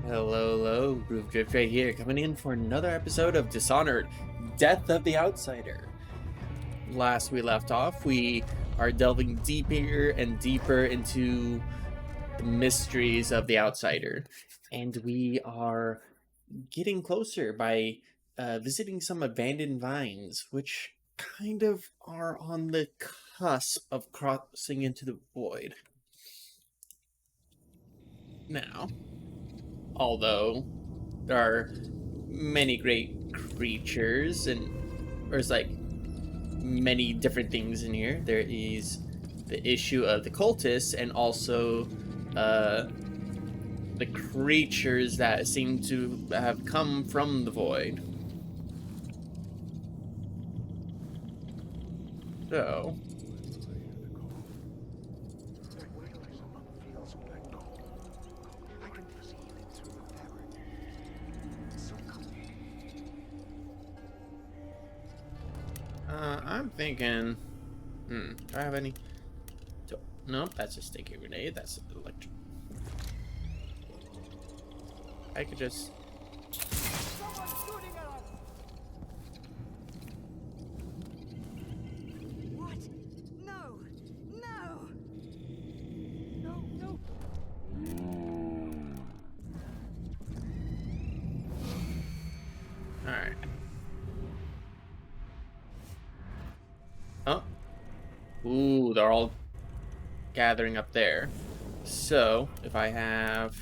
Hello, hello, Groove Drift right here, coming in for another episode of Dishonored, Death of the Outsider. Last we left off, we are delving deeper and deeper into the mysteries of the Outsider, and we are getting closer by visiting some abandoned vines, which kind of are on the cusp of crossing into the void. Now, although there are many great creatures and there's like many different things in here. There is the issue of the cultists and also the creatures that seem to have come from the void. So I'm thinking, do I have any? Nope, that's a sticky grenade. That's electric. I could just. What? No! No! No, no! Alright. Oh. Ooh, they're all gathering up there. So, if I have.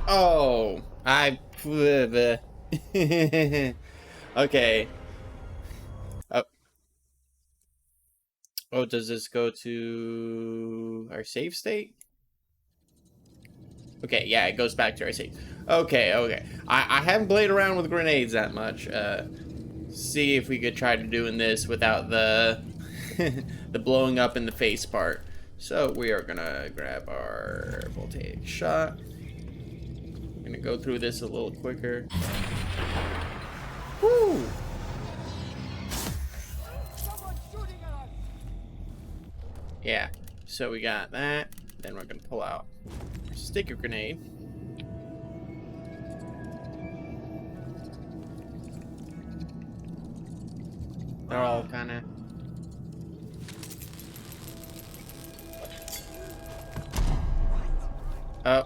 Oh, okay. Oh, oh, does this go to our save state? Okay, yeah, it goes back to our save. Okay, okay. I haven't played around with grenades that much. See if we could try to doing this without the the blowing up in the face part. So we are gonna grab our voltaic shot. Gonna go through this a little quicker. Woo! Yeah, so we got that. Then we're gonna pull out a sticker grenade. They're all kind of. Oh.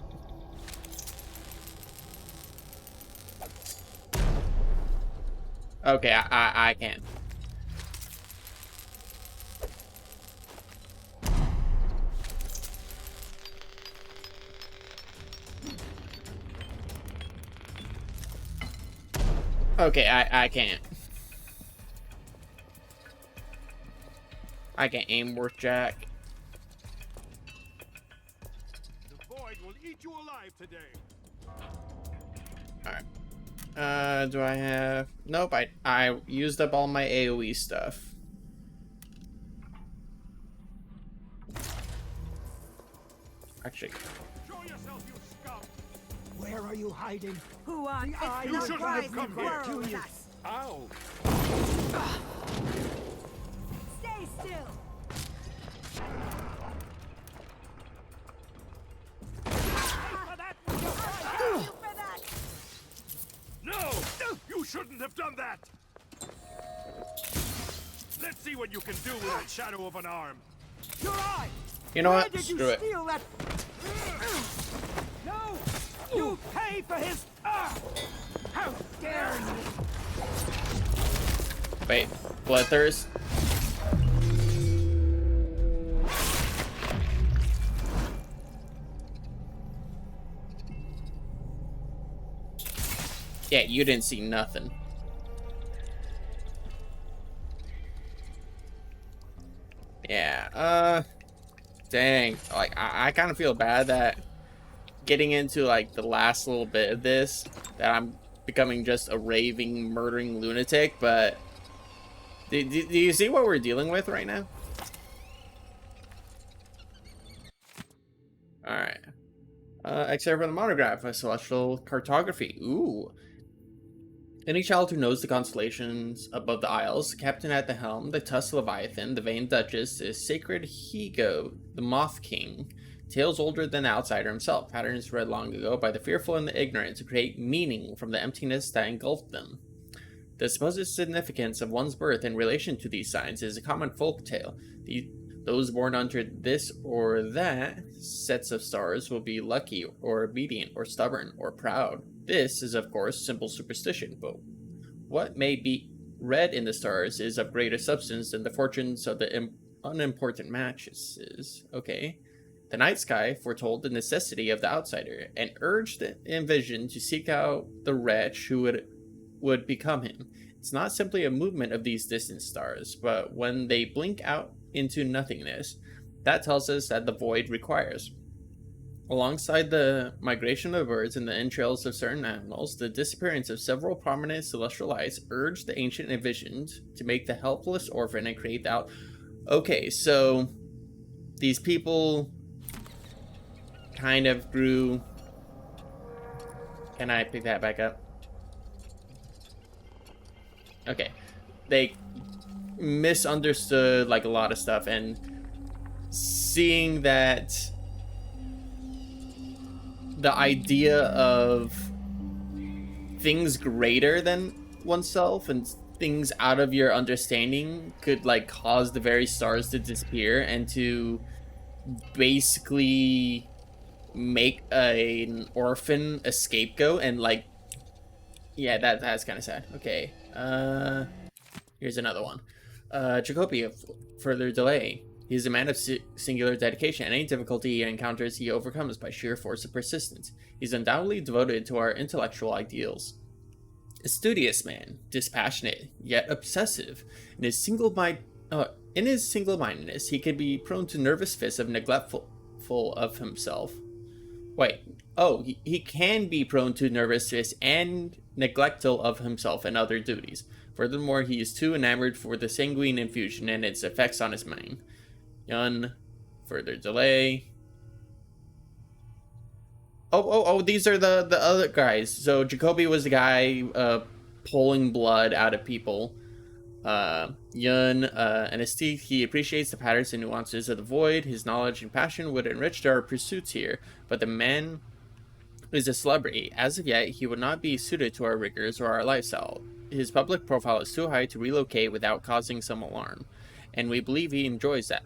Okay, I can. Okay, I can't. I can aim worth jack. The void will eat you alive today. Alright. Do I have... Nope, I used up all my AoE stuff. Actually... Show yourself, you scum! Where are you hiding? Who are you? I It's shouldn't not have right come to here. quarrel with Kill you. us. Ow! Stay still. For that! You for that. No! You shouldn't have done that! Let's see what you can do with that shadow of an arm. Your eye! You know Where what? did you Screw it. steal that? No! You pay for his... How dare you! Wait, Bloodthirst? Yeah, you didn't see nothing. Yeah, dang. Like, I kind of feel bad that getting into, like, the last little bit of this, that I'm becoming just a raving, murdering lunatic, but... Do you see what we're dealing with right now? Alright. Except for the monograph, a celestial cartography. Ooh. Any child who knows the constellations above the Isles, the captain at the helm, the tusked Leviathan, the vain Duchess, the sacred Higo, the Moth King, tales older than the outsider himself, patterns read long ago by the fearful and the ignorant to create meaning from the emptiness that engulfed them. The supposed significance of one's birth in relation to these signs is a common folk tale. Those born under this or that sets of stars will be lucky or obedient or stubborn or proud. This is, of course, simple superstition, but what may be read in the stars is of greater substance than the fortunes of the unimportant matches. Okay. The night sky foretold the necessity of the outsider and urged the envisioned to seek out the wretch who would become him. It's not simply a movement of these distant stars, but when they blink out into nothingness, that tells us that the void requires. Alongside the migration of birds and the entrails of certain animals, the disappearance of several prominent celestial lights urged the ancient envisioned to make the helpless orphan and create the Okay, so these people kind of grew. Can I pick that back up? Okay. They misunderstood like a lot of stuff, and seeing that the idea of things greater than oneself and things out of your understanding could like cause the very stars to disappear and to basically make an orphan a scapegoat, and like, yeah, that's kind of sad. Okay, here's another one. Jacoby of further delay. He is a man of singular dedication, and any difficulty he encounters he overcomes by sheer force of persistence. He's undoubtedly devoted to our intellectual ideals. A studious man, dispassionate, yet obsessive. In his single-mindedness, he can be prone to nervous fits of neglectful of himself. Wait, he can be prone to nervous fits and neglectful of himself and other duties. Furthermore, he is too enamored for the sanguine infusion and its effects on his mind. Yun, further delay. These are the other guys. So Jacoby was the guy pulling blood out of people. Yun, and his teeth, he appreciates the patterns and nuances of the void. His knowledge and passion would enrich our pursuits here, but the man is a celebrity. As of yet, he would not be suited to our rigors or our lifestyle. His public profile is too high to relocate without causing some alarm, and we believe he enjoys that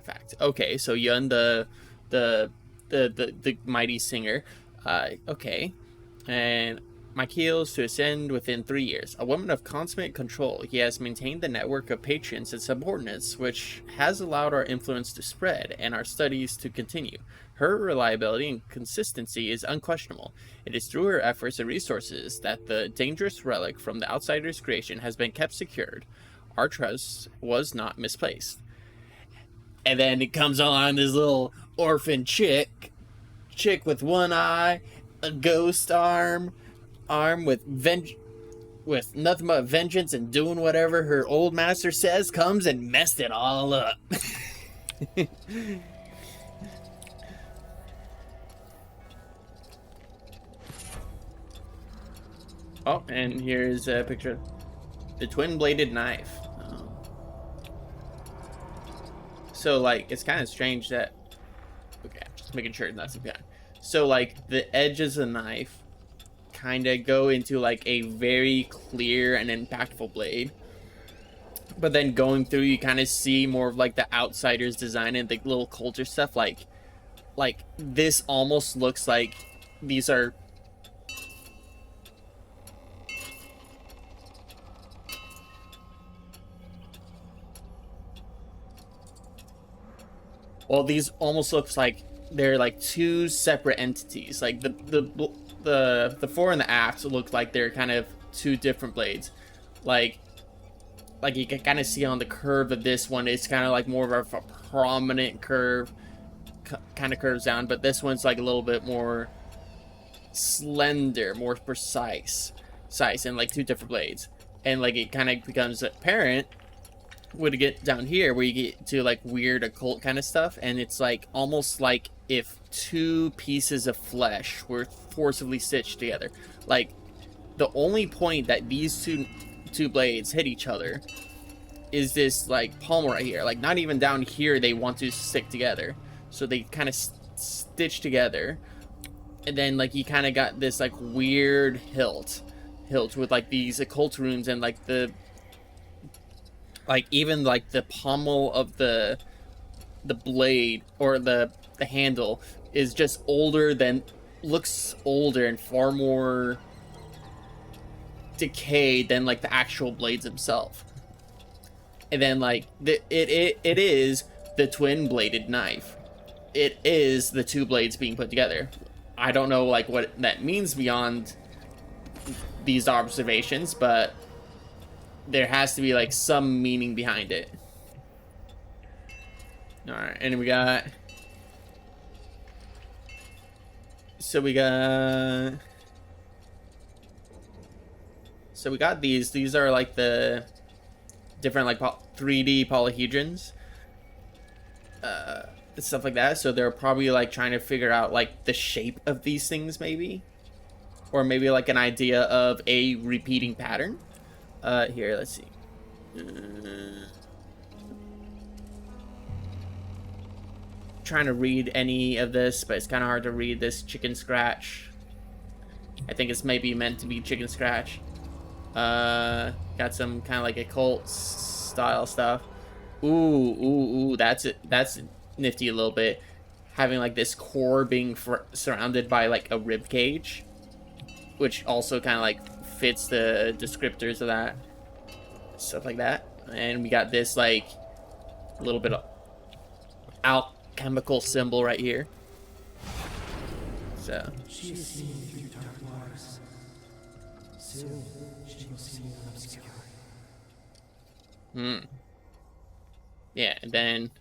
fact. Okay, so Yun, the mighty singer. Okay, and my keels to ascend within 3 years. A woman of consummate control, he has maintained the network of patrons and subordinates, which has allowed our influence to spread and our studies to continue. Her reliability and consistency is unquestionable. It is through her efforts and resources that the dangerous relic from the outsider's creation has been kept secured. Our trust was not misplaced. And then it comes along this little orphan chick with one eye, a ghost arm with nothing but vengeance and doing whatever her old master says, comes and messed it all up. Oh, and here's a picture. The twin-bladed knife. So, like, it's kind of strange that... Okay, I'm just making sure that's okay. So, like, the edges of the knife kind of go into, like, a very clear and impactful blade. But then going through, you kind of see more of, like, the outsider's design and the little culture stuff. Like, this almost looks like these are... Well, these almost looks like they're like two separate entities. Like the fore and the aft look like they're kind of two different blades. Like you can kind of see on the curve of this one, it's kind of like more of a prominent curve, kind of curves down. But this one's like a little bit more slender, more precise, and like two different blades. And like it kind of becomes apparent when you get down here where you get to like weird occult kind of stuff, and it's like almost like if two pieces of flesh were forcibly stitched together. Like the only point that these two blades hit each other is this like palm right here. Like not even down here they want to stick together, so they kind of stitch together, and then like you kind of got this like weird hilt with like these occult runes, and like the like even like the pommel of the blade or the handle is just looks older and far more decayed than like the actual blades themselves. And then like it is the twin bladed knife. It is the two blades being put together. I don't know like what that means beyond these observations, but there has to be like some meaning behind it. All right, and we got these are like the different like 3D polyhedrons, stuff like that. So they're probably like trying to figure out like the shape of these things, maybe, or maybe like an idea of a repeating pattern. Here, let's see. Trying to read any of this, but it's kind of hard to read this chicken scratch. I think it's maybe meant to be chicken scratch. Got some kind of like occult style stuff. Ooh, that's it. That's nifty a little bit. Having like this core being surrounded by like a rib cage, which also kind of like fits the descriptors of that stuff like that. And we got this like a little bit of alchemical symbol right here. So She is seen through dark waters. Soon she will see the obscure. yeah, and then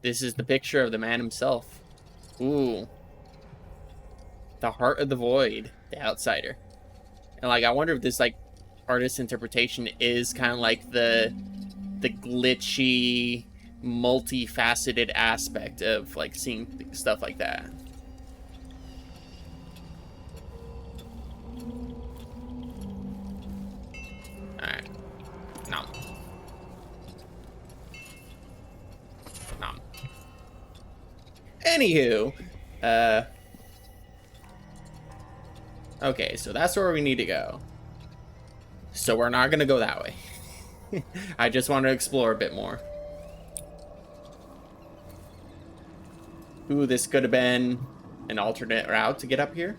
this is the picture of the man himself. Ooh, the heart of the void, the outsider. And like I wonder if this like artist's interpretation is kind of like the glitchy, multifaceted aspect of like seeing stuff like that. Alright. Nom. Nom. Anywho, okay, so that's where we need to go. So we're not gonna go that way. I just want to explore a bit more. Ooh, this could have been an alternate route to get up here.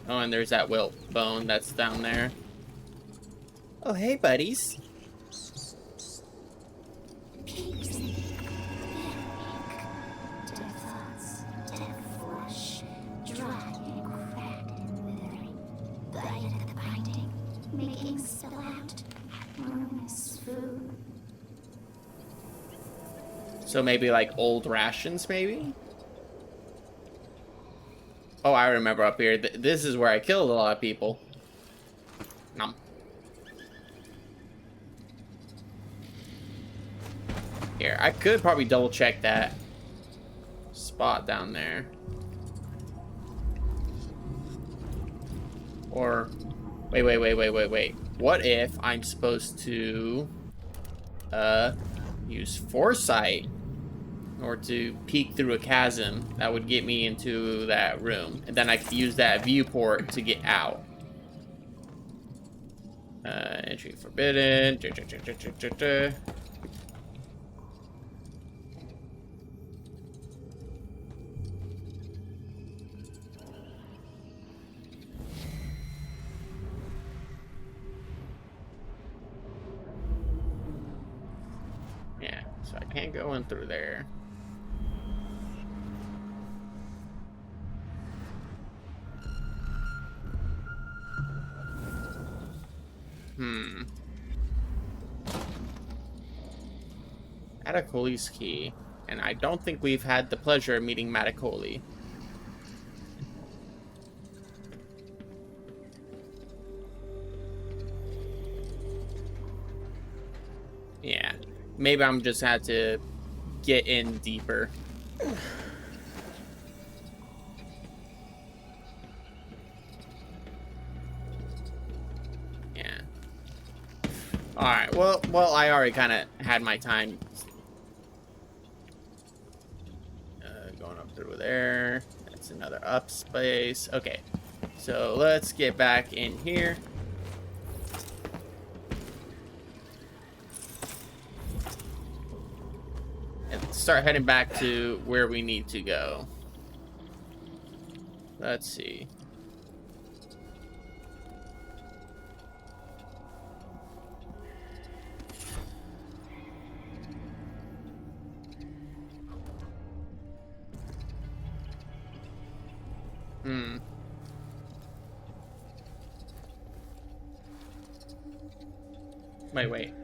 Oh, and there's that wilt bone that's down there. Oh, hey, buddies. Making spill out enormous food. So maybe like old rations, maybe? Oh, I remember up here. This is where I killed a lot of people. Nom. Here, I could probably double check that spot down there. Or... Wait. What if I'm supposed to use foresight in order to peek through a chasm that would get me into that room, and then I could use that viewport to get out. Entry forbidden. So I can't go in through there. Maticoli's key. And I don't think we've had the pleasure of meeting Maticoli. Yeah. Maybe I'm just had to get in deeper. Alright, well, I already kind of had my time. Going up through there. That's another up space. Okay, so let's get back in here. And start heading back to where we need to go. Let's see. Wait.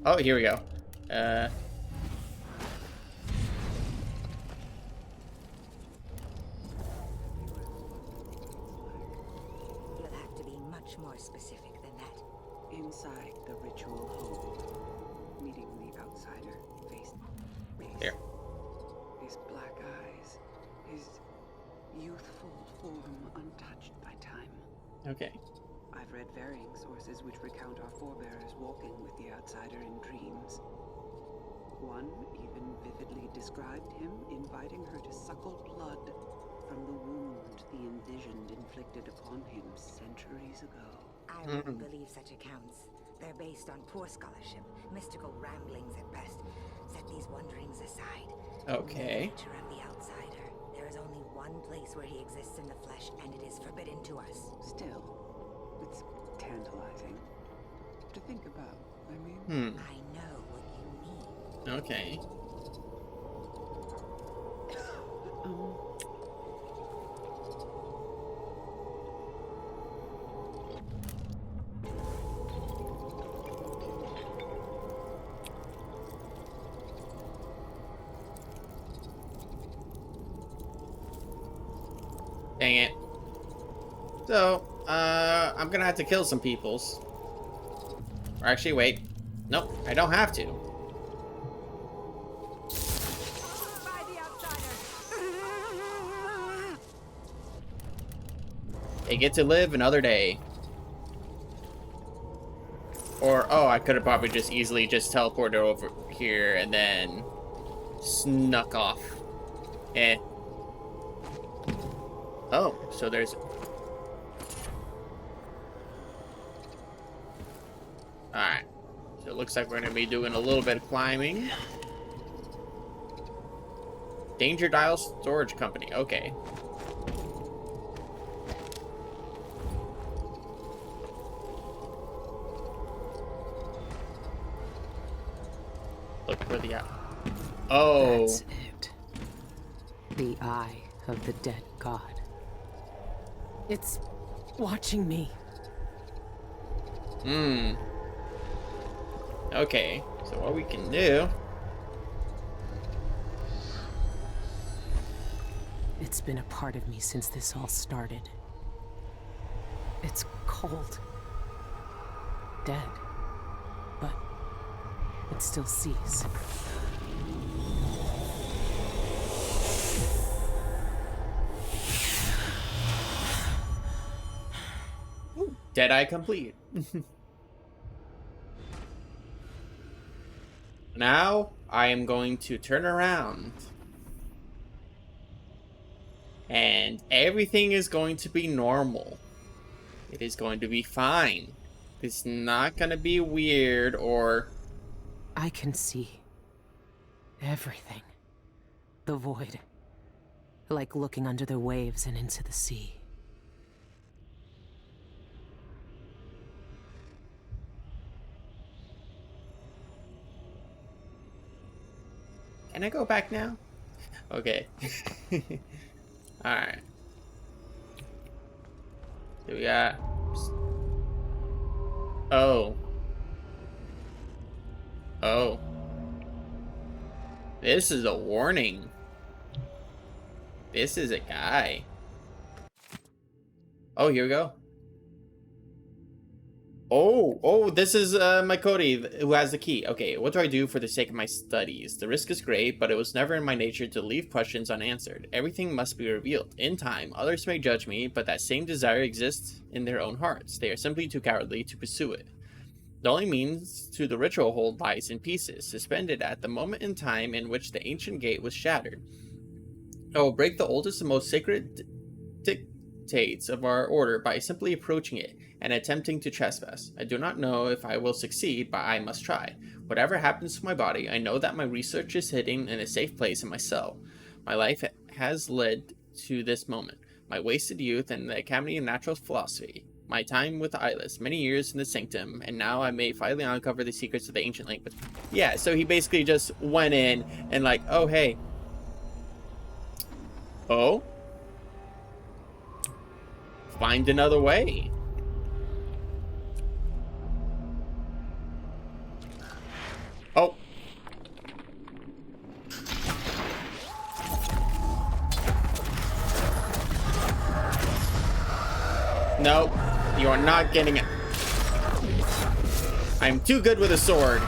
Oh, here we go. You'll have to be much more specific than that. Inside the ritual home, meeting the outsider face Here. his black eyes, his youthful form untouched by time. Okay. I've read varying sources which recount our forebears walking with the outsider in dreams. One even vividly described him inviting her to suckle blood from the wound the envisioned inflicted upon him centuries ago. I wouldn't believe such accounts. They're based on poor scholarship, mystical ramblings at best. Set these wonderings aside. Okay. The nature of the outsider. There is only one place where he exists in the flesh, and it is forbidden to us. Still, it's tantalizing to think about. I mean, I know what you mean. Okay. Dang it. So, I'm gonna have to kill some peoples. Or actually, wait. Nope, I don't have to. By the outsider. They get to live another day. Or, oh, I could have probably just easily just teleported over here and then snuck off. Eh. Oh, so there's... Alright. So it looks like we're going to be doing a little bit of climbing. Danger Dial Storage Company. Okay. Look for the... Oh. that's it. The eye of the dead god. It's watching me. Okay, so what we can do... It's been a part of me since this all started. It's cold. Dead. But it still sees. Deadeye complete. Now, I am going to turn around. And everything is going to be normal. It is going to be fine. It's not going to be weird or... I can see everything. The void. Like looking under the waves and into the sea. Can I go back now? Okay. Alright. So we got... Oh. Oh. This is a warning. This is a guy. Oh, here we go. Oh, this is my Cody who has the key. Okay, what do I do for the sake of my studies? The risk is great, but it was never in my nature to leave questions unanswered. Everything must be revealed. In time, others may judge me, but that same desire exists in their own hearts. They are simply too cowardly to pursue it. The only means to the ritual hold lies in pieces, suspended at the moment in time in which the ancient gate was shattered. I will break the oldest and most sacred dictates of our order by simply approaching it and attempting to trespass. I do not know if I will succeed, but I must try. Whatever happens to my body, I know that my research is hidden in a safe place in my cell. My life has led to this moment. My wasted youth in the Academy of Natural Philosophy. My time with Eyeless, many years in the Sanctum, and now I may finally uncover the secrets of the ancient language. Yeah, so he basically just went in and like, oh, hey. Oh? Find another way. Oh. No, you are not getting it. I'm too good with a sword.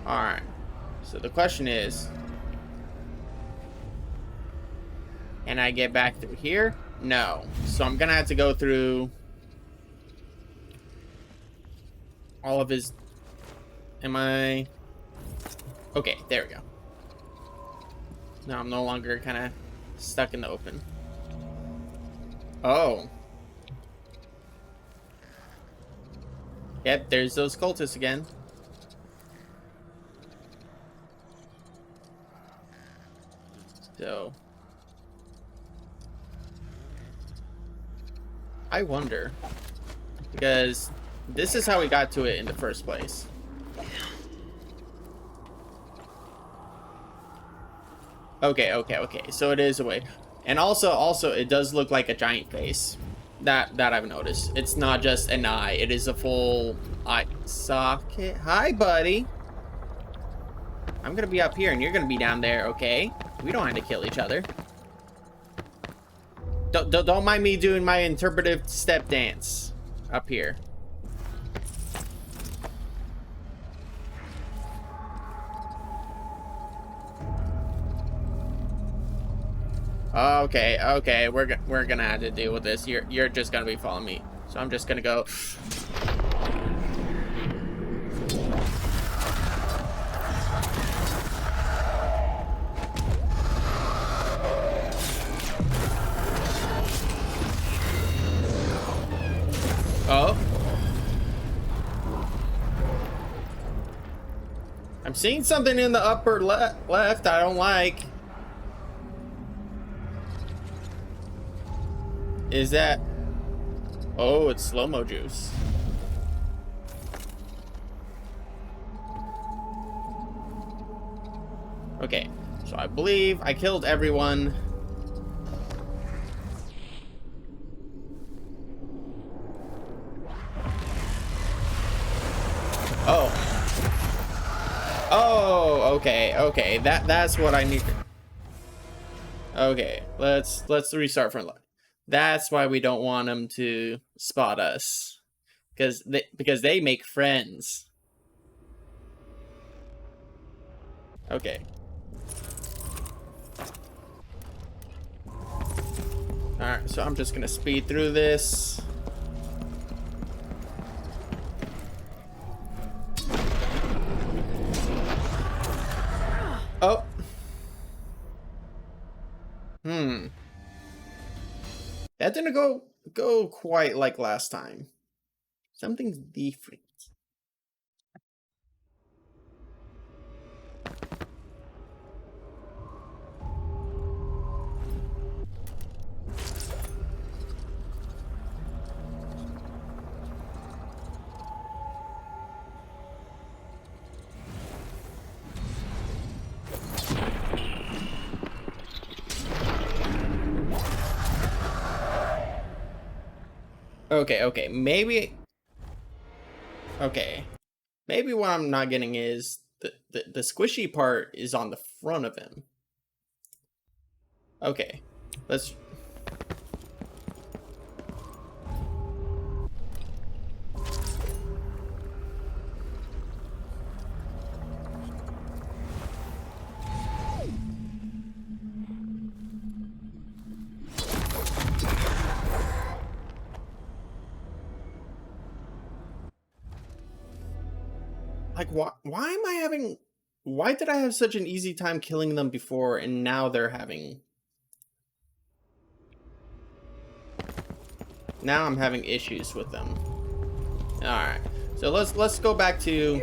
Alright. So the question is, can I get back through here? No. So I'm gonna have to go through all of his... Am I... Okay, there we go. Now I'm no longer kind of stuck in the open. Oh. Yep, there's those cultists again. So... I wonder, because this is how we got to it in the first place. Okay. So it is a way. And also it does look like a giant face. That I've noticed. It's not just an eye. It is a full eye socket. Hi, buddy. I'm gonna be up here and you're gonna be down there, okay? We don't have to kill each other. Don't mind me doing my interpretive step dance up here. Okay, we're gonna have to deal with this. You're just gonna be following me. So I'm just gonna go. Oh. I'm seeing something in the upper left I don't like. Is that... Oh, it's slow-mo juice. Okay, so I believe I killed everyone. Oh. Oh, okay. That's what I need. Okay, let's restart from life. That's why we don't want them to spot us, because they make friends. Okay. All right, so I'm just gonna speed through this. Oh. That didn't go quite like last time. Something's different. Okay, maybe... Okay. Maybe what I'm not getting is the squishy part is on the front of him. Okay, let's... Like, why am I having... Why did I have such an easy time killing them before, and now they're having... Now I'm having issues with them. Alright, so let's go back to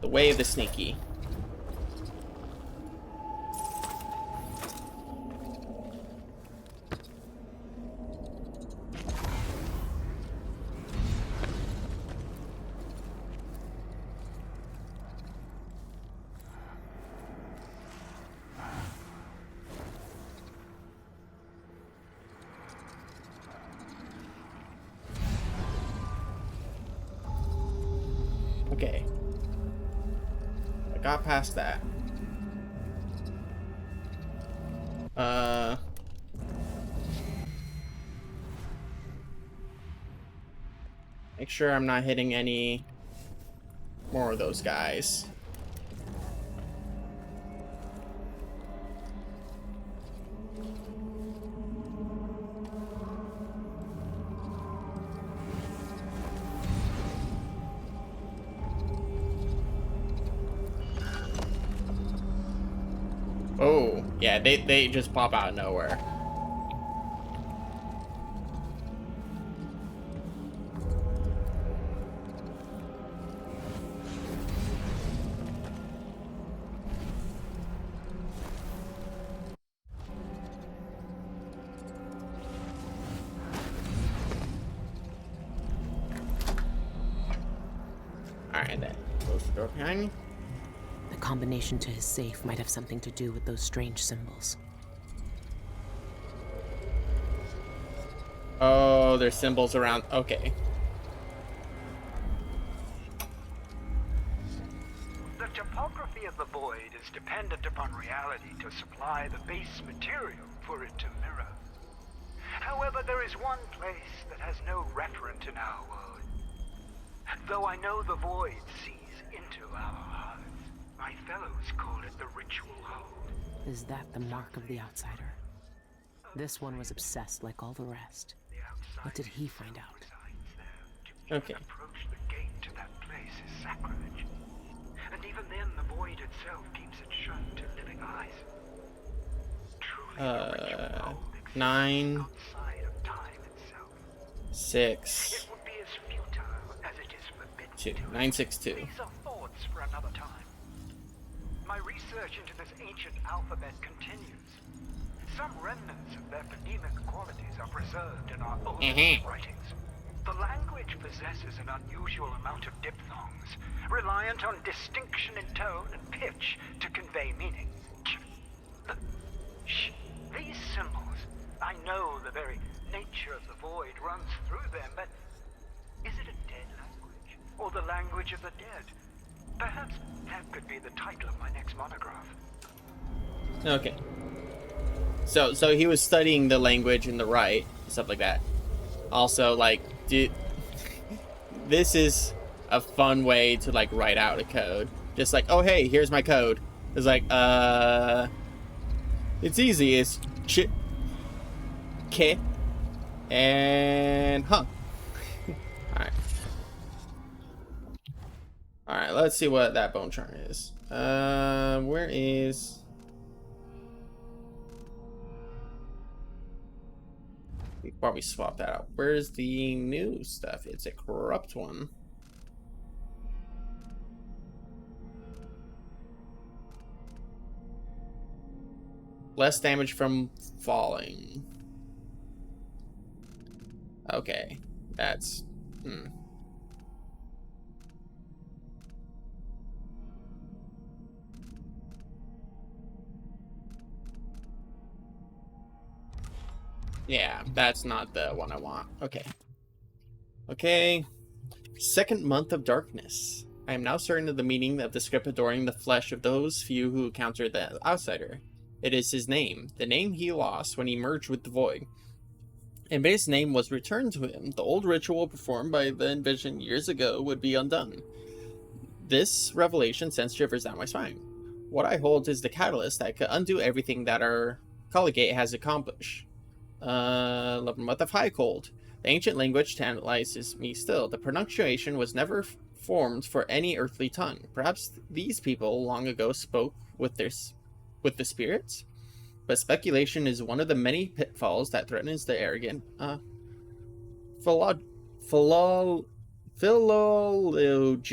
the way of the sneaky. Okay. I got past that. Make sure I'm not hitting any more of those guys. Oh, yeah, they just pop out of nowhere. Alright, then. Close the door behind me. The combination to his safe might have something to do with those strange symbols. Oh, there's symbols around. Okay. The topography of the void is dependent upon reality to supply the base material for it to mirror. However, there is one place that has no referent in our world. Though I know the void sees into our hearts, my fellows call it the ritual hold. Is that the mark of the outsider? This one was obsessed like all the rest. What did he find out? Okay. Approach the gate to that place is sacrilege. And even then, the void itself keeps it shut to living eyes. Truly, the ritual hold exists 9, outside of time itself. 6, It would be as futile as it is forbidden 2. to 962. These are thoughts for another time. My research into this ancient alphabet continues. Some remnants of their phonemic qualities are preserved in our oldest writings. The language possesses an unusual amount of diphthongs, reliant on distinction in tone and pitch to convey meaning. These symbols, I know the very nature of the void runs through them, but is it a dead language, or the language of the dead? Perhaps that could be the title of my next monograph. Okay. So he was studying the language in the right, stuff like that. Also, like, dude, this is a fun way to, like, write out a code. Just like, oh, hey, here's my code. It's like, it's easy. It's K and huh. Alright. Alright, let's see what that bone charm is. Where is... We probably swap that out. Where's the new stuff? It's a corrupt one. Less damage from falling. Okay, that's... Yeah, that's not the one I want. Okay. Okay. Second month of darkness. I am now certain of the meaning of the script adoring the flesh of those few who encountered the outsider. It is his name, the name he lost when he merged with the void. And when his name was returned to him, the old ritual performed by the Envision years ago would be undone. This revelation sends shivers down my spine. What I hold is the catalyst that could undo everything that our collegiate has accomplished. Love month of high cold. The ancient language tantalizes me still. The pronunciation was never formed for any earthly tongue. Perhaps these people long ago spoke with the spirits? But speculation is one of the many pitfalls that threatens the arrogant philo- philo- philologist.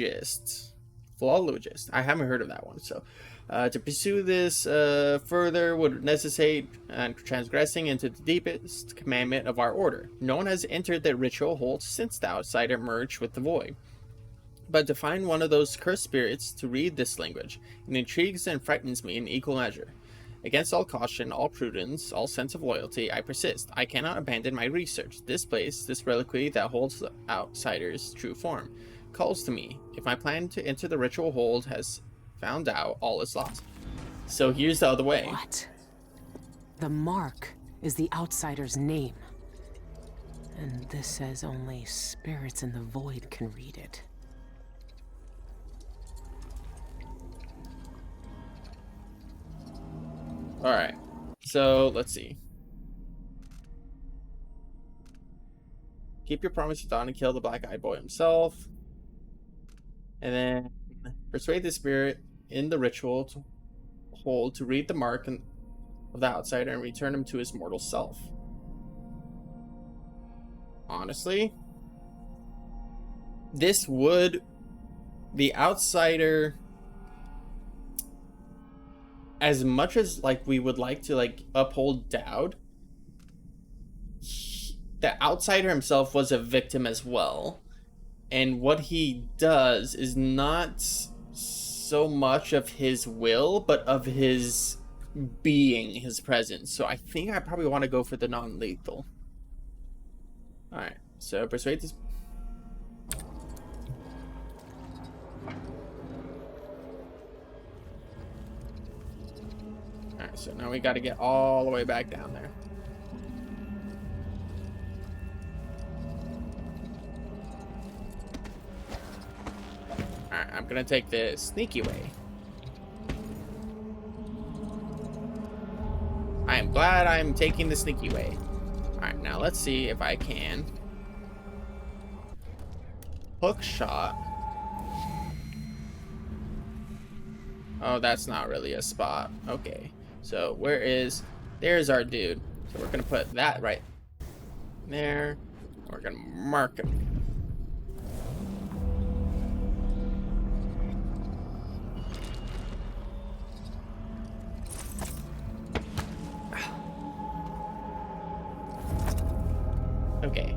Philologist. I haven't heard of that one. So, to pursue this further would necessitate transgressing into the deepest commandment of our order. No one has entered the ritual hold since the outsider merged with the void. But to find one of those cursed spirits to read this language, it intrigues and frightens me in equal measure. Against all caution, all prudence, all sense of loyalty, I persist. I cannot abandon my research. This place, this reliquary that holds the outsider's true form, calls to me. If my plan to enter the ritual hold has found out, all is lost. So here's the other way. What? The mark is the outsider's name. And this says only spirits in the void can read it. Alright, so let's see. Keep your promise to Dawn and kill the black-eyed boy himself. And then persuade the spirit in the ritual to hold to read the mark of the outsider and return him to his mortal self. Honestly, this would... The outsider... As much as like we would like to like uphold Dowd, the outsider himself was a victim as well, and what he does is not so much of his will but of his being, his presence. So I think I probably want to go for the non-lethal. All right, so persuade this. Alright, so now we got to get all the way back down there. Alright, I'm gonna take the sneaky way. I am glad I'm taking the sneaky way. Alright, now let's see if I can hook shot. Oh, that's not really a spot. Okay. So where is... There's our dude. So we're going to put that right there. We're going to mark him. Okay.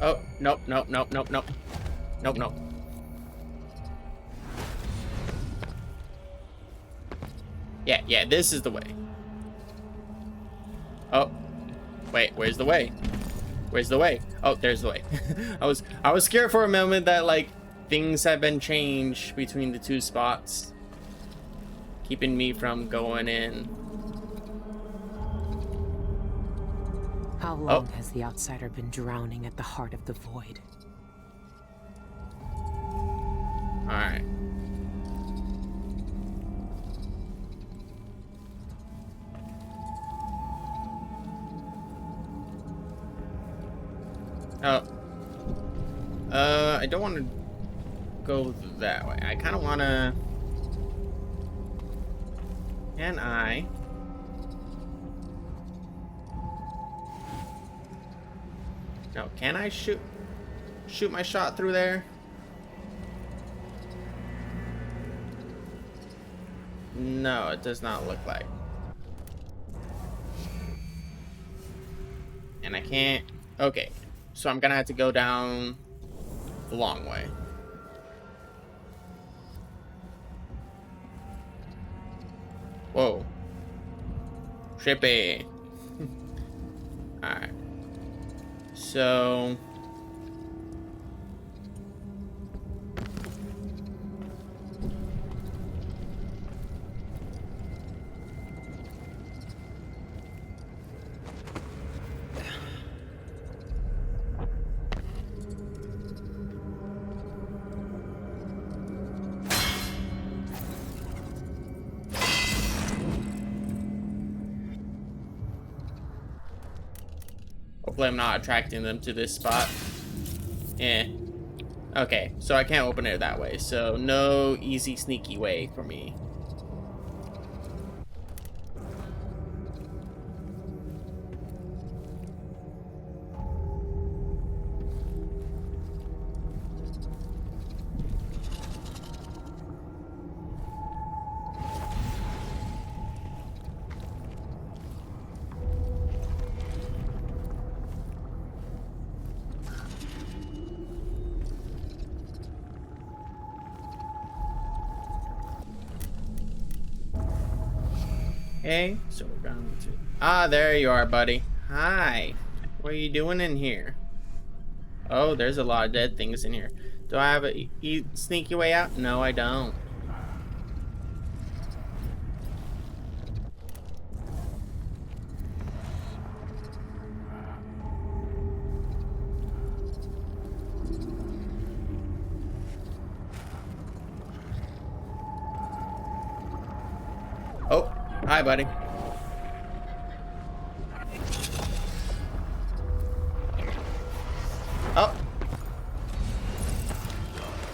Oh, nope, nope, nope, nope, nope. Nope, nope. Yeah, this is the way. Oh. Wait, where's the way? Where's the way? Oh, there's the way. I was scared for a moment that like things had been changed between the two spots, keeping me from going in. How long has the outsider been drowning at the heart of the void? Alright. Oh. I don't want to go that way. I kind of want to... Can I... No, can I shoot my shot through there? No, it does not look like. And I can't... Okay, so I'm gonna have to go down the long way. Whoa. Trippy. Alright. So... Hopefully I'm not attracting them to this spot. Okay, so I can't open it that way. So no easy, sneaky way for me. Okay, so we're going to... Ah, there you are, buddy. Hi. What are you doing in here? Oh, there's a lot of dead things in here. Do I have a sneaky way out? No, I don't. Oh, hi, buddy. Oh.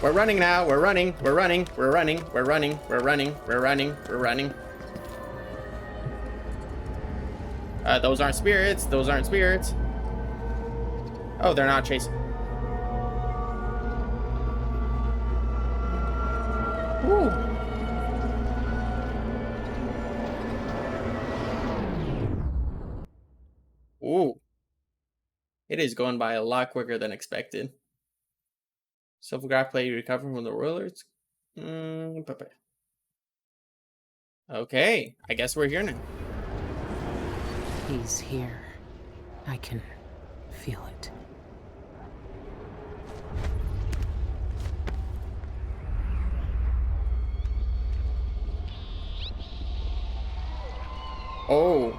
We're running now. We're running. We're running. We're running. We're running. We're running. We're running. We're running. Those aren't spirits. Those aren't spirits. Oh, they're not chasing. Woo. Ooh. It is going by a lot quicker than expected. Self-graph play recovering from the rollers. Okay, I guess we're here now. He's here. I can feel it. Oh.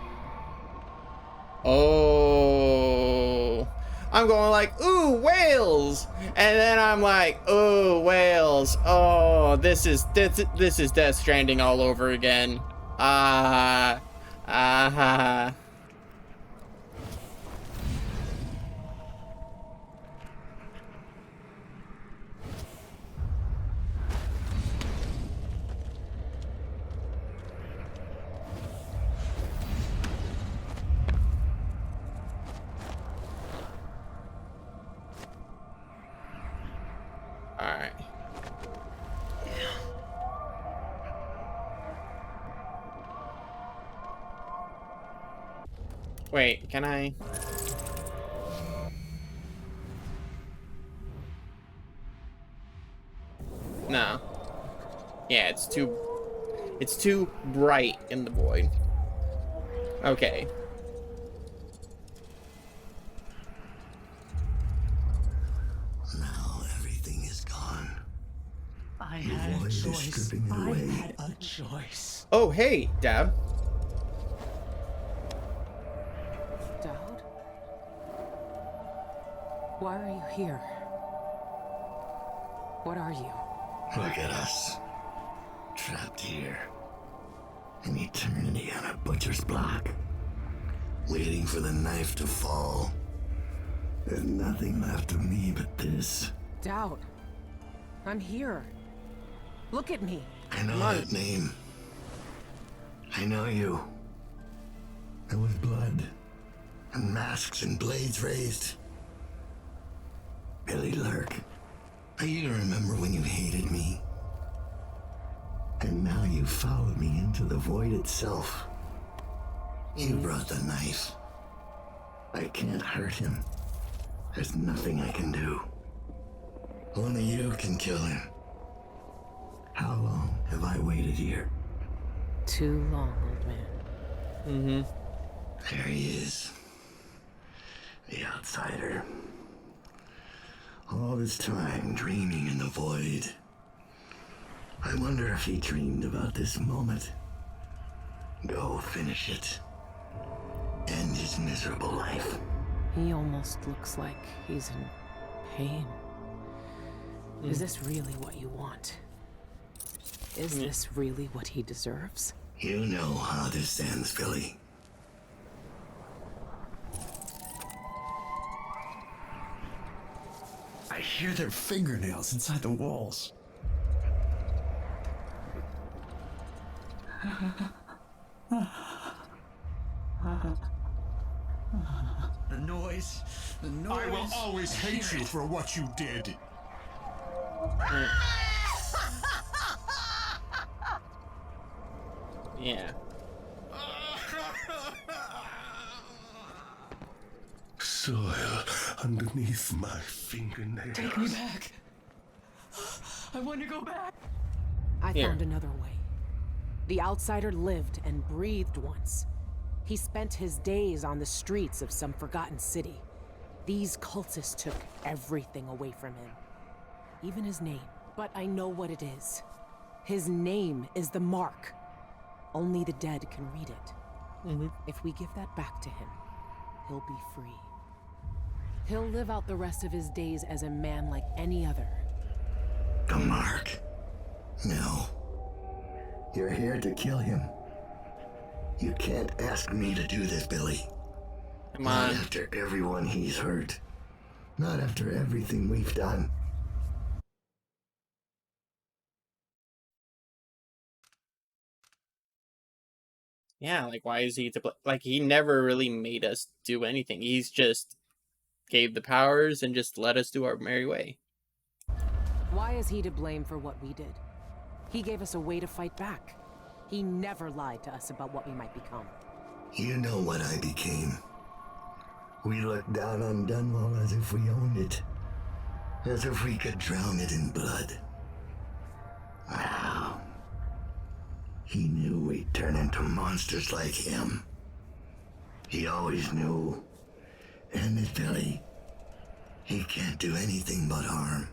Oh. I'm going like, ooh, whales. And then I'm like, ooh, whales. Oh, this is Death Stranding all over again. Ah. Alright. Wait, can I? No. Yeah, it's too bright in the void. Okay. Now everything is gone. I had a void is choice. stripping it I away. had a choice. Oh, hey, Dab. Dowd? Why are you here? What are you? Look at us. Trapped here. An eternity on a butcher's block. Waiting for the knife to fall. There's nothing left of me but this. Dowd. I'm here. Look at me. I know that name. I know you. There was blood. And masks and blades raised. Billy Lurk. I even remember when you hated me. And now you followed me into the void itself. You brought the knife. I can't hurt him. There's nothing I can do. Only you can kill him. How long have I waited here? Too long, old man. There he is. The outsider. All this time dreaming in the void. I wonder if he dreamed about this moment. Go finish it. End his miserable life. He almost looks like he's in pain. Is this really what you want? Is this really what he deserves? You know how this ends, Billy. hear their fingernails inside the walls. The noise. I will always hate you for what you did. Yeah. Soil underneath my fingernails. Take me back. I want to go back. I Here. found another way. The outsider lived and breathed once. He spent his days on the streets of some forgotten city. These cultists took everything away from him, even his name. But I know what it is. His name is the Mark. Only the dead can read it. If we give that back to him, he'll be free. He'll live out the rest of his days as a man like any other. The Mark? No. You're here to kill him. You can't ask me to do this, Billy. Come Not on. after everyone he's hurt. Not after everything we've done. Yeah, like why is he to like he never really made us do anything. He's just gave the powers and just let us do our merry way. Why is he to blame for what we did? He gave us a way to fight back. He never lied to us about what we might become. You know what I became. We looked down on Dunwall as if we owned it. As if we could drown it in blood. Wow. He knew we'd turn into monsters like him. He always knew. And this Billy, he can't do anything but harm.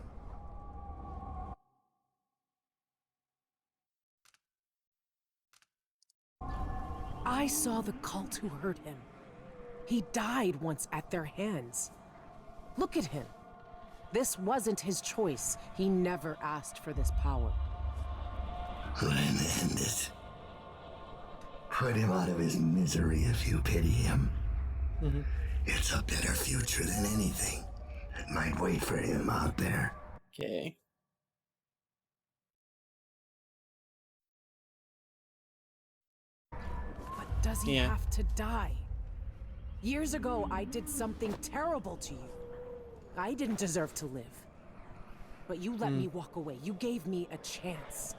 I saw the cult who hurt him. He died once at their hands. Look at him. This wasn't his choice. He never asked for this power. Then end it. Put him out of his misery if you pity him. It's a better future than anything that might wait for him out there. Okay. But does he Yeah. have to die? Years ago, I did something terrible to you. I didn't deserve to live. But you let me walk away. You gave me a chance.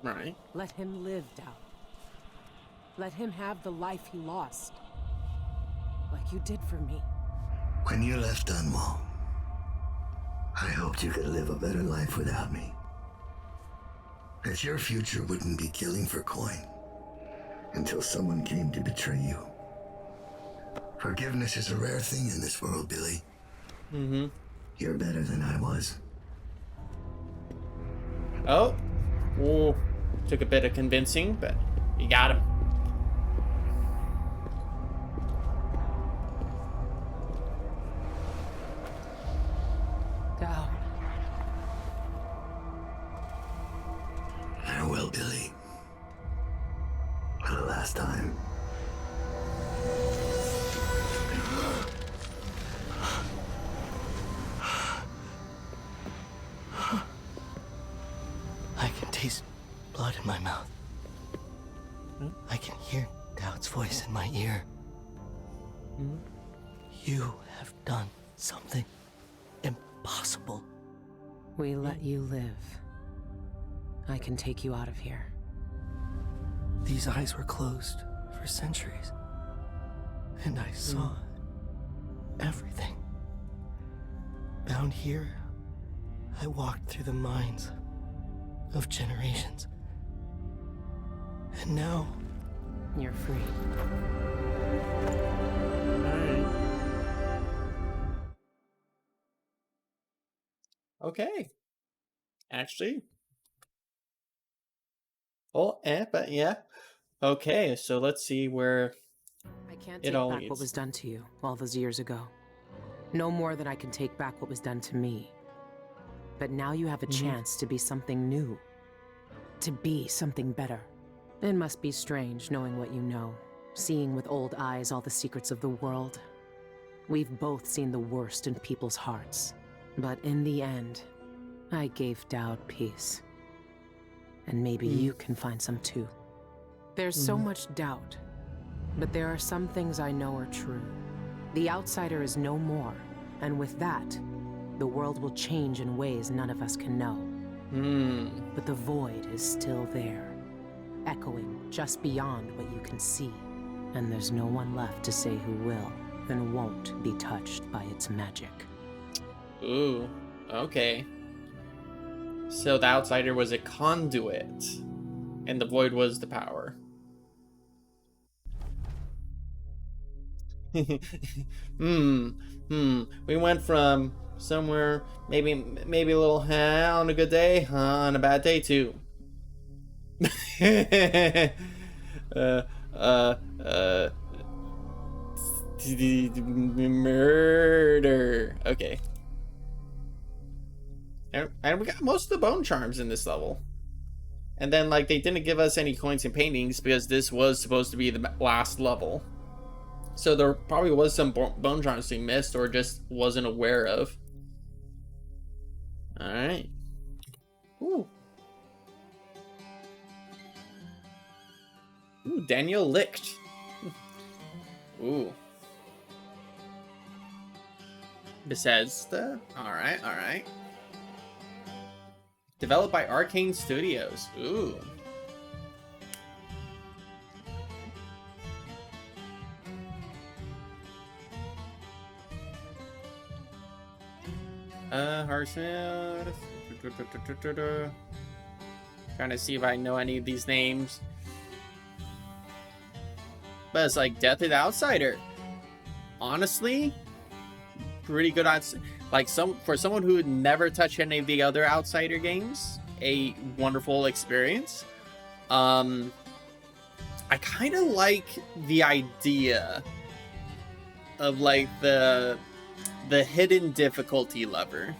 Right. Let him live, Dal. Let him have the life he lost. Like you did for me. When you left Dunwall, I hoped you could live a better life without me. That your future wouldn't be killing for coin until someone came to betray you. Forgiveness is a rare thing in this world, Billy. You're better than I was. Oh. Ooh. Took a bit of convincing, but you got him. Dal. Farewell, Billy. For the last time. I can taste blood in my mouth. I can hear Doubt's voice in my ear. You have done something impossible. We let you live. I can take you out of here. These eyes were closed for centuries. And I saw everything. Bound here, I walked through the minds of generations. And now, You're free. Okay. Actually. Oh, but yeah. Okay, so let's see where I can't It take all back leads. what was done to you all those years ago. No more than I can take back what was done to me. But now you have a chance to be something new. To be something better. It must be strange knowing what you know. Seeing with old eyes all the secrets of the world. We've both seen the worst in people's hearts. But in the end, I gave doubt peace. And maybe you can find some too. There's so much doubt, but there are some things I know are true. The outsider is no more, and with that, the world will change in ways none of us can know. But the void is still there, echoing just beyond what you can see. And there's no one left to say who will and won't be touched by its magic. Ooh, okay. So the outsider was a conduit, and the void was the power. We went from somewhere, maybe a little on a good day, on a bad day too. Murder. Okay. And we got most of the bone charms in this level. And then, like, they didn't give us any coins and paintings because this was supposed to be the last level. So there probably was some bone charms we missed or just wasn't aware of. Alright. Ooh. Ooh, Daniel Licht. Ooh. Bethesda. Alright, alright. Developed by Arcane Studios. Ooh. Harsfield. Trying to see if I know any of these names. But it's like Death of the Outsider. Honestly, pretty good on, like, for someone who would never touch any of the other Outsider games, a wonderful experience. I kind of like the idea of, like, the hidden difficulty lever,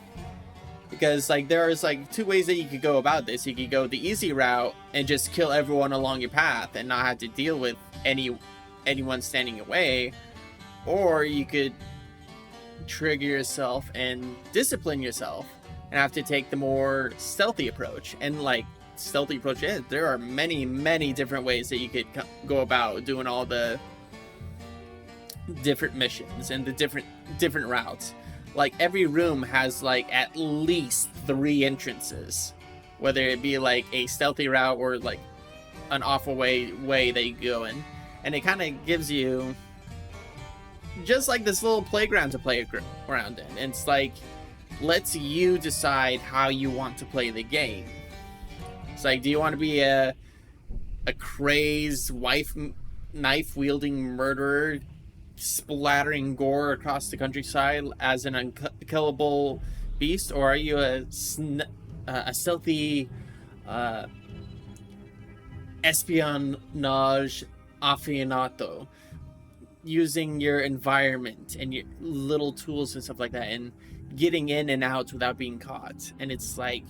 because, like, there's, like, two ways that you could go about this. You could go the easy route and just kill everyone along your path and not have to deal with anyone standing away, or you could trigger yourself and discipline yourself and have to take the more stealthy approach. And, like, stealthy approach is, there are many different ways that you could go about doing all the different missions and the different routes. Like, every room has, like, at least 3 entrances, whether it be like a stealthy route or like an awful way that you go in. And it kind of gives you just like this little playground to play around in. And it's like, lets you decide how you want to play the game. It's like, do you want to be a crazed knife wielding murderer splattering gore across the countryside as an unkillable beast, or are you a stealthy espionage aficionado, using your environment and your little tools and stuff like that and getting in and out without being caught? And it's like,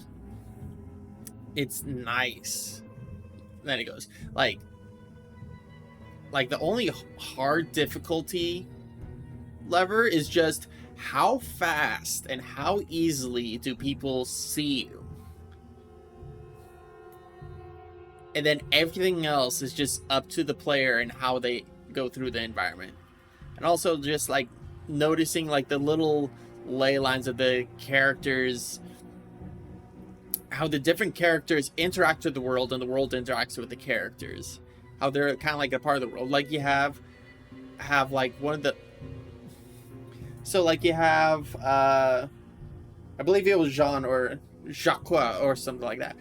it's nice. Then it goes like the only hard difficulty lever is just how fast and how easily do people see you. And then everything else is just up to the player and how they go through the environment. And also just like noticing like the little ley lines of the characters, how the different characters interact with the world and the world interacts with the characters. How they're kind of like a part of the world. Like you have like one of the, so like you have I believe it was Jean or Jacques or something like that,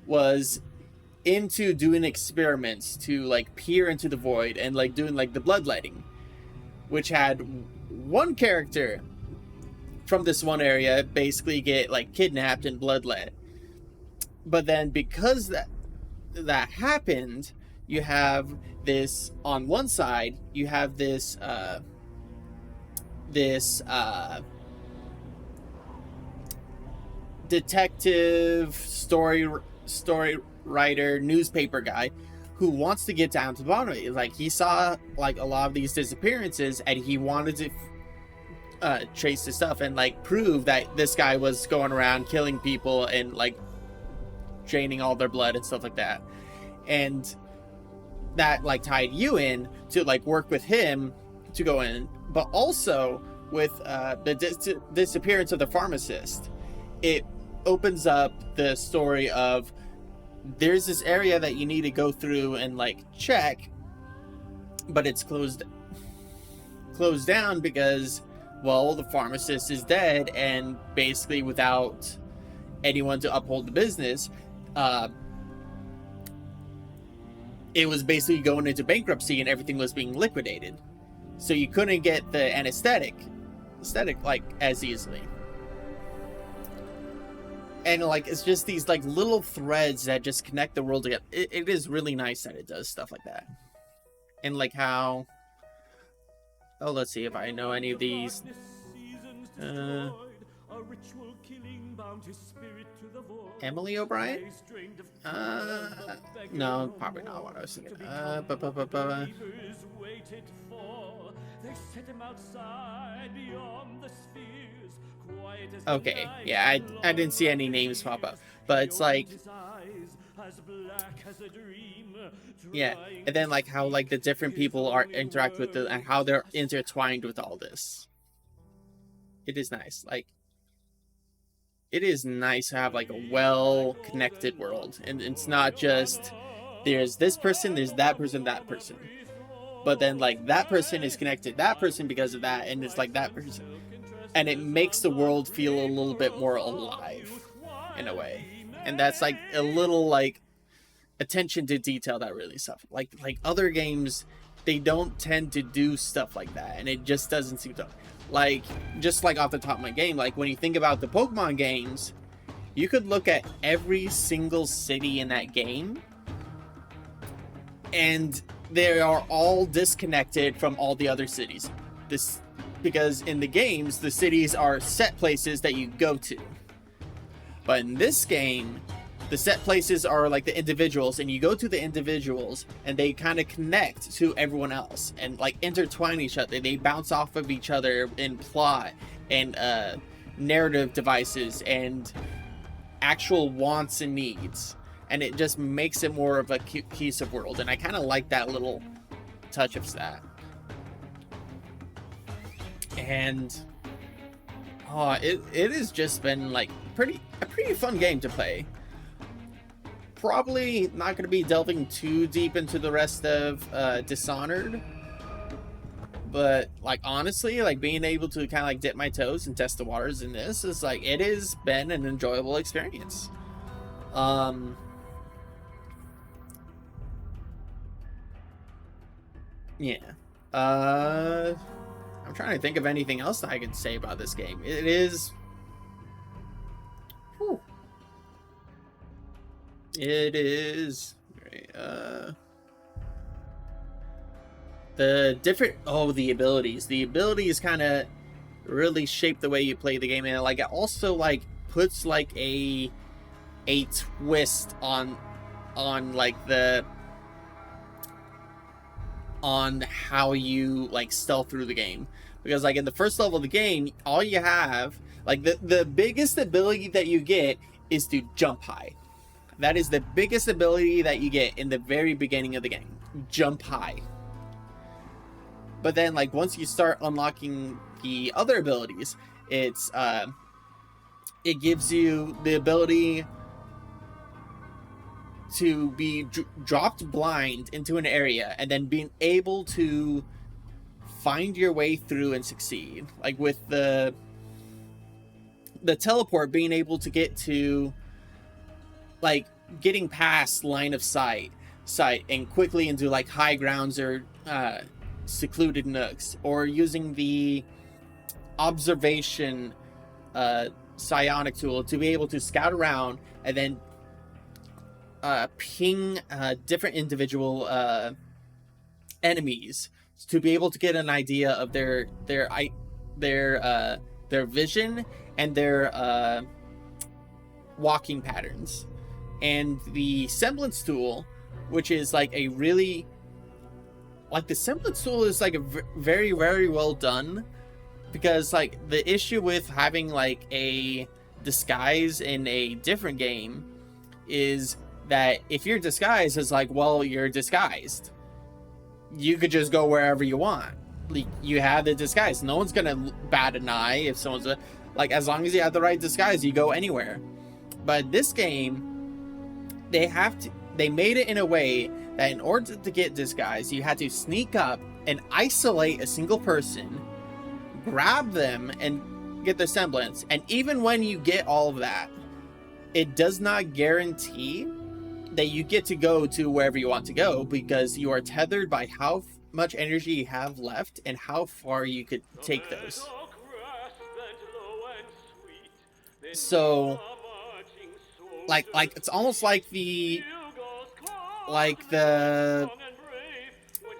was into doing experiments to like peer into the void and like doing like the bloodletting, which had one character from this one area basically get like kidnapped and bloodlet. But then because that happened, you have this on one side, you have this detective story writer newspaper guy who wants to get down to the bottom of it. Like, he saw like a lot of these disappearances and he wanted to trace the stuff and like prove that this guy was going around killing people and like draining all their blood and stuff like that. And that like tied you in to like work with him to go in. But also with the disappearance of the pharmacist, it opens up the story of there's this area that you need to go through and like check, but it's closed down because, well, the pharmacist is dead, and basically without anyone to uphold the business, it was basically going into bankruptcy and everything was being liquidated. So you couldn't get the anesthetic like as easily. And like it's just these like little threads that just connect the world together. It is really nice that it does stuff like that. And like how, oh, let's see if I know any of these. Emily O'Brien? No, probably not what I was thinking. Okay, yeah, I didn't see any names pop up, but it's like, yeah, and then like how like the different people are interact with the and how they're intertwined with all this. It is nice, like it is nice to have like a well-connected world, and it's not just there's this person, there's that person, but then like that person is connected to that person because of that, and it's like that person, and it makes the world feel a little bit more alive in a way. And that's like a little like attention to detail that really stuff. Like other games, they don't tend to do stuff like that, and it just doesn't seem to. Like, just like off the top of my game, like when you think about the Pokemon games, you could look at every single city in that game, and they are all disconnected from all the other cities. This because in the games, the cities are set places that you go to. But in this game, the set places are like the individuals, and you go to the individuals and they kind of connect to everyone else and like intertwine each other. They bounce off of each other in plot and narrative devices and actual wants and needs. And it just makes it more of a cohesive world. And I kind of like that little touch of that. And it has just been like a pretty fun game to play. Probably not going to be delving too deep into the rest of Dishonored, but like honestly, like being able to kind of like dip my toes and test the waters in this is like, it has been an enjoyable experience. Yeah. I'm trying to think of anything else that I could say about this game. It is. Whew. It is. The different. Oh, the abilities. The abilities kind of really shape the way you play the game, and like it also like puts like a twist on like on how you like stealth through the game. Because like in the first level of the game, all you have, like the biggest ability that you get is to jump high. That is the biggest ability that you get in the very beginning of the game. Jump high. But then like once you start unlocking the other abilities, it's it gives you the ability to be dropped blind into an area and then being able to find your way through and succeed. Like with the teleport, being able to get to like getting past line of sight and quickly into like high grounds or secluded nooks, or using the observation psionic tool to be able to scout around and then ping different individual enemies to be able to get an idea of their vision and their walking patterns. And the semblance tool, which is like a really like the semblance tool is like a very, very well done Because like the issue with having like a disguise in a different game is that if you're disguised, it's like, well, you're disguised. You could just go wherever you want. Like, you have the disguise. No one's gonna bat an eye if someone's like, as long as you have the right disguise, you go anywhere. But this game, they made it in a way that in order to get disguised, you had to sneak up and isolate a single person, grab them, and get their semblance. And even when you get all of that, it does not guarantee that you get to go to wherever you want to go, because you are tethered by how much energy you have left and how far you could take those. So like it's almost like the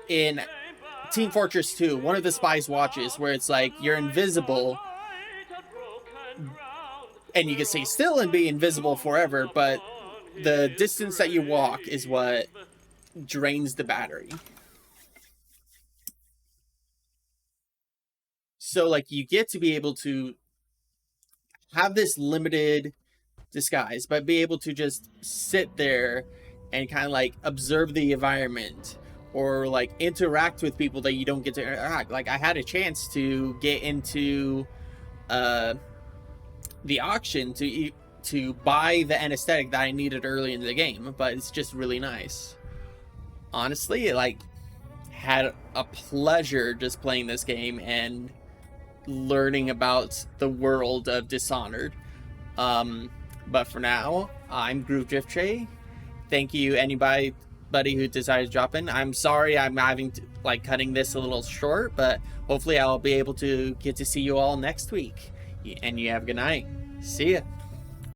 in Team Fortress 2, one of the spies watches, where it's like you're invisible and you can stay still and be invisible forever, but the distance that you walk is what drains the battery. So like you get to be able to have this limited disguise, but be able to just sit there and kind of like observe the environment, or like interact with people that you don't get to interact. Like I had a chance to get into the auction to buy the anesthetic that I needed early in the game, but it's just really nice. Honestly, like had a pleasure just playing this game and learning about the world of Dishonored. But for now, I'm Groove Drift Tray. Thank you anybody who decided to drop in. I'm sorry I'm having to, like, cutting this a little short, but hopefully I'll be able to get to see you all next week. And you have a good night. See ya.